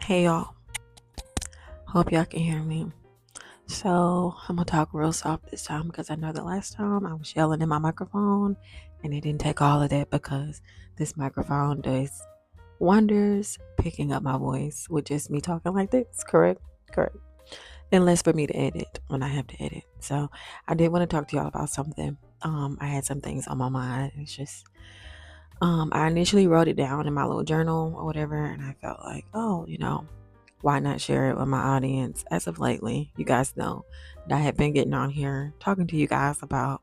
Hey y'all, hope y'all can hear me. So I'm gonna talk real soft this time because I know the last time I was yelling in my microphone and it didn't take all of that because this microphone does wonders picking up my voice with just me talking like this. Correct? Correct. Unless for me to edit when I have to edit. So I did want to talk to y'all about something. I had some things on my mind. It's just I initially wrote it down in my little journal or whatever, and I felt like, oh, why not share it with my audience? As of lately, you guys know that I have been getting on here talking to you guys about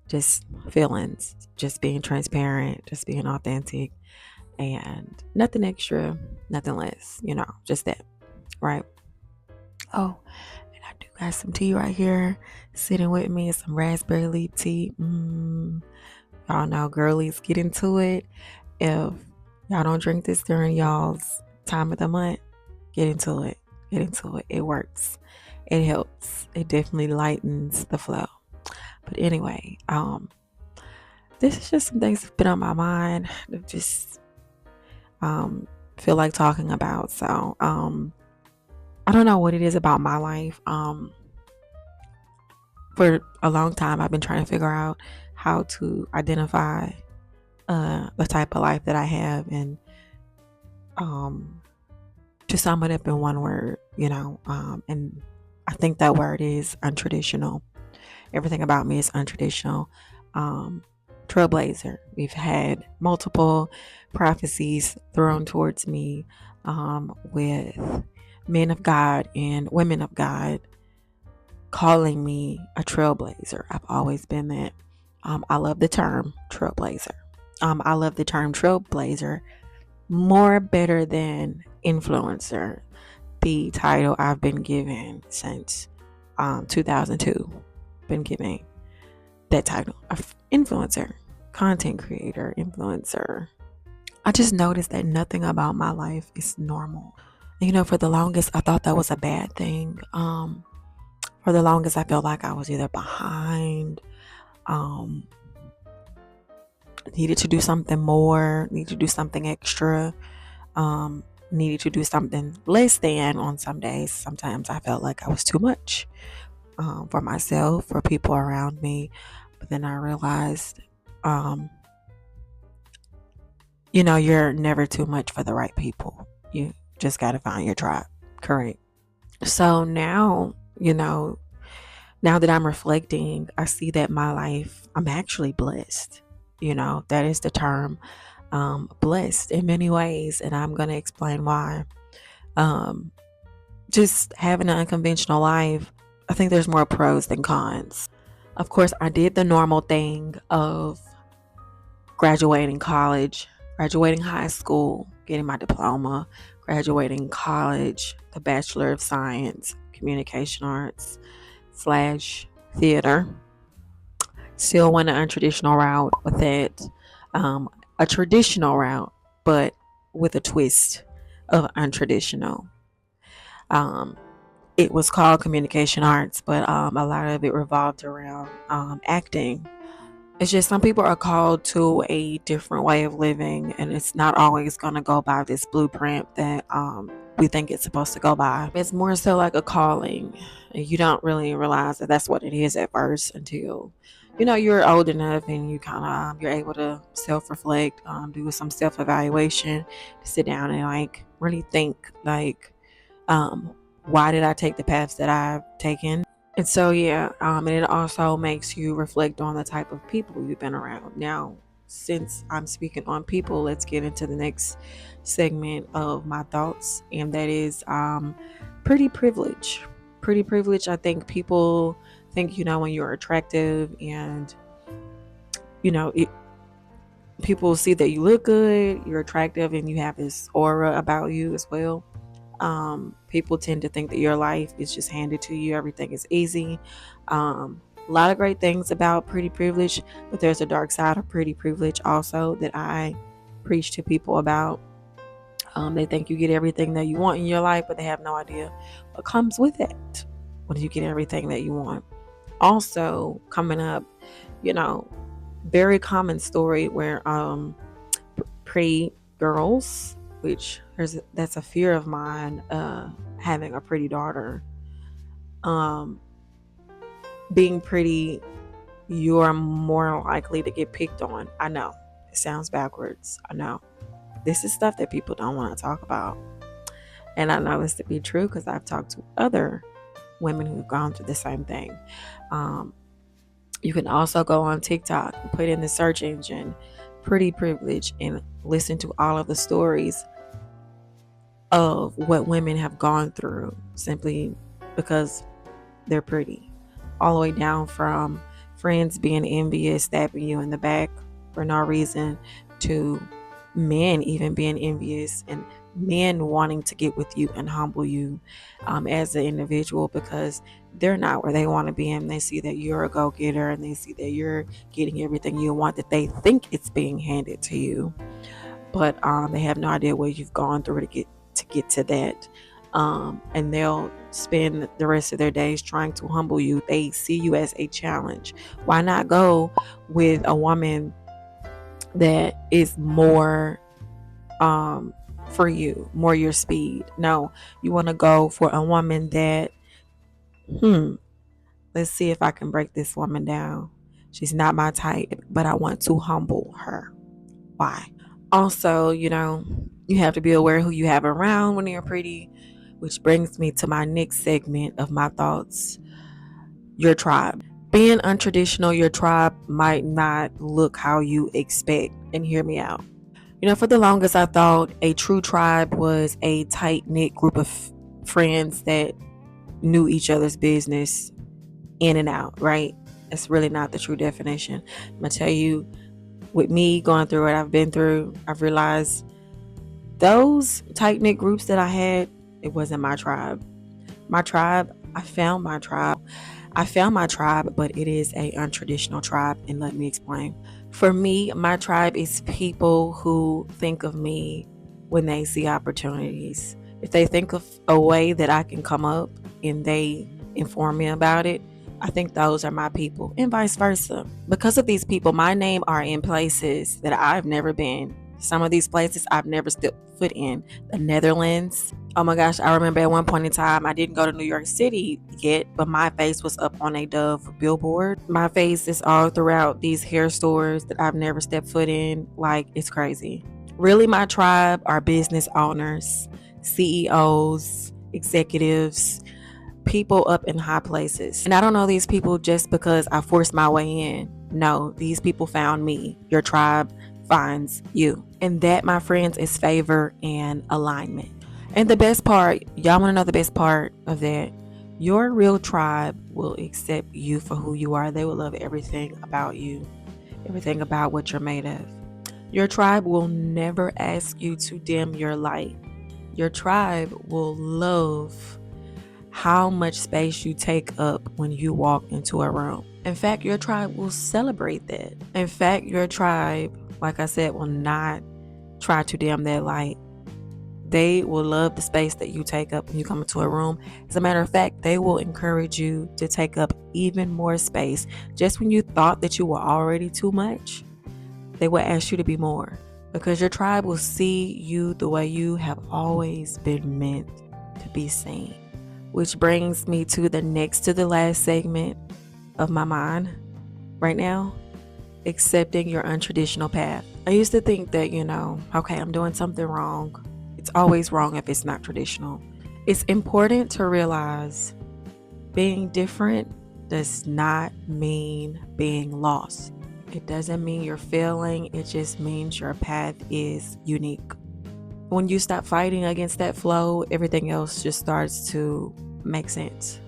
just feelings, just being transparent, just being authentic, and nothing extra, nothing less, just that, right? Oh, and I do got some tea right here sitting with me, some raspberry leaf tea. Y'all know girlies get into it. If y'all don't drink this during y'all's time of the month, get into it. Get into it. It works. It helps. It definitely lightens the flow. But anyway, this is just some things that's been on my mind that just feel like talking about. So I don't know what it is about my life. For a long time I've been trying to figure out how to identify the type of life that I have and um to sum it up in one word, and I think that word is untraditional. Everything about me is untraditional. Um, trailblazer. We've had multiple prophecies thrown towards me with men of God and women of God calling me a trailblazer. I've always been that. I love the term trailblazer. I love the term trailblazer more better than influencer, the title I've been given since 2002. Been given that title of influencer, content creator, influencer. I just noticed that nothing about my life is normal. For the longest, I thought that was a bad thing. For the longest, I felt like I was either behind, um, needed to do something more, needed to do something extra, needed to do something less than on some days. Sometimes I felt like I was too much for myself, for people around me. But then I realized, you're never too much for the right people. You just got to find your tribe. Correct. So now, now that I'm reflecting, I see that my life, I'm actually blessed. That is the term, blessed in many ways. And I'm going to explain why. Um, just having an unconventional life, I think there's more pros than cons. Of course, I did the normal thing of graduating college, graduating high school, getting my diploma, graduating college, the Bachelor of Science, Communication Arts / theater. Still went an untraditional route with it, a traditional route, but with a twist of untraditional. Um, it was called communication arts, but a lot of it revolved around acting. It's just some people are called to a different way of living, and it's not always going to go by this blueprint that we think it's supposed to go by. It's more so like a calling. You don't really realize that that's what it is at first until you're old enough and you kind of you're able to self-reflect, do some self-evaluation, sit down and like really think like, why did I take the paths that I've taken? And so, yeah, and it also makes you reflect on the type of people you've been around. Now, since I'm speaking on people, let's get into the next segment of my thoughts, and that is pretty privilege. Pretty privilege. I think people think, when you're attractive and, it, people see that you look good, you're attractive, and you have this aura about you as well. People tend to think that your life is just handed to you, everything is easy. A lot of great things about pretty privilege, but there's a dark side of pretty privilege also that I preach to people about. They think you get everything that you want in your life, but they have no idea what comes with it when you get everything that you want. Also, coming up, you know, very common story where pretty girls which that's a fear of mine, having a pretty daughter. Um, being pretty, you're more likely to get picked on. I know it sounds backwards. I know this is stuff that people don't want to talk about. And I know this to be true because I've talked to other women who've gone through the same thing. Um, you can also go on TikTok and put in the search engine pretty privilege and listen to all of the stories of what women have gone through simply because they're pretty. All the way down from friends being envious, stabbing you in the back for no reason, to men even being envious and men wanting to get with you and humble you as an individual because they're not where they want to be, and they see that you're a go-getter and they see that you're getting everything you want, that they think it's being handed to you, but they have no idea what you've gone through to get to that. And they'll spend the rest of their days trying to humble you. They see you as a challenge. Why not go with a woman that is more for you, more your speed? No, you want to go for a woman that, let's see if I can break this woman down. She's not my type, but I want to humble her. Why? Also, you have to be aware who you have around when you're pretty, which brings me to my next segment of my thoughts: your tribe. Being untraditional, your tribe might not look how you expect. And hear me out. For the longest, I thought a true tribe was a tight knit group of friends that knew each other's business in and out, right? That's really not the true definition. I'm going to tell you, with me going through what I've been through, I've realized those tight knit groups that I had, it wasn't my tribe. My tribe, I found my tribe. I found my tribe, but it is a untraditional tribe, and let me explain. For me, my tribe is people who think of me when they see opportunities. If they think of a way that I can come up and they inform me about it, I think those are my people, and vice versa. Because of these people, my name are in places that I've never been. Some of these places I've never stepped foot in. The Netherlands. Oh my gosh, I remember at one point in time, I didn't go to New York City yet, but my face was up on a Dove billboard. My face is all throughout these hair stores that I've never stepped foot in. Like, it's crazy. Really, my tribe are business owners, CEOs, executives, people up in high places. And I don't know these people just because I forced my way in. No, these people found me. Your tribe finds you. And that, my friends, is favor and alignment. And the best part, y'all want to know the best part of that? Your real tribe will accept you for who you are. They will love everything about you, everything about what you're made of. Your tribe will never ask you to dim your light. Your tribe will love how much space you take up when you walk into a room. In fact, your tribe will celebrate that. In fact, your tribe, like I said, will not try to dim that light. They will love the space that you take up when you come into a room. As a matter of fact, they will encourage you to take up even more space. Just when you thought that you were already too much, they will ask you to be more, because your tribe will see you the way you have always been meant to be seen. Which brings me to the next to the last segment of my mind right now: accepting your untraditional path. I used to think that, okay, I'm doing something wrong. It's always wrong if it's not traditional. It's important to realize being different does not mean being lost. It doesn't mean you're failing. It just means your path is unique. When you stop fighting against that flow, everything else just starts to make sense.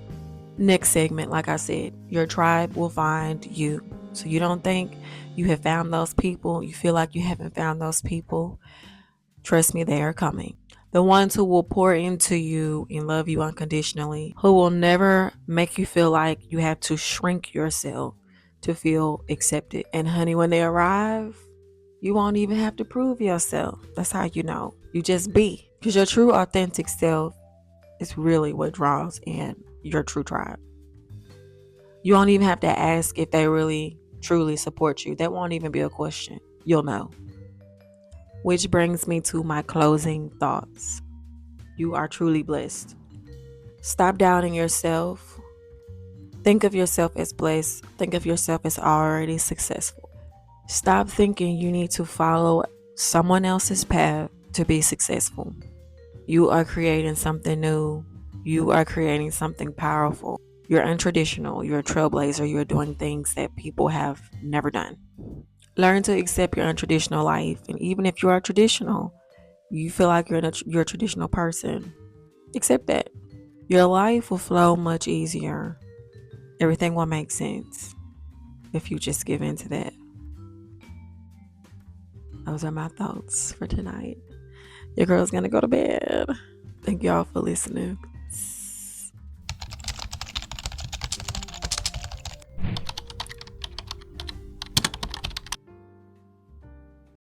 Next segment, like I said, your tribe will find you. So you don't think you have found those people. You feel like you haven't found those people. Trust me, they are coming. The ones who will pour into you and love you unconditionally, who will never make you feel like you have to shrink yourself to feel accepted. And honey, when they arrive, you won't even have to prove yourself. That's how you know. You just be. Because your true authentic self is really what draws in your true tribe. You won't even have to ask if they really truly support you. That won't even be a question. You'll know. Which brings me to my closing thoughts. You are truly blessed. Stop doubting yourself. Think of yourself as blessed. Think of yourself as already successful. Stop thinking you need to follow someone else's path to be successful. You are creating something new. You are creating something powerful. You're untraditional. You're a trailblazer. You're doing things that people have never done. Learn to accept your untraditional life. And even if you are traditional, you feel like you're a traditional person, accept that. Your life will flow much easier. Everything will make sense if you just give in to that. Those are my thoughts for tonight. Your girl's gonna go to bed. Thank y'all for listening.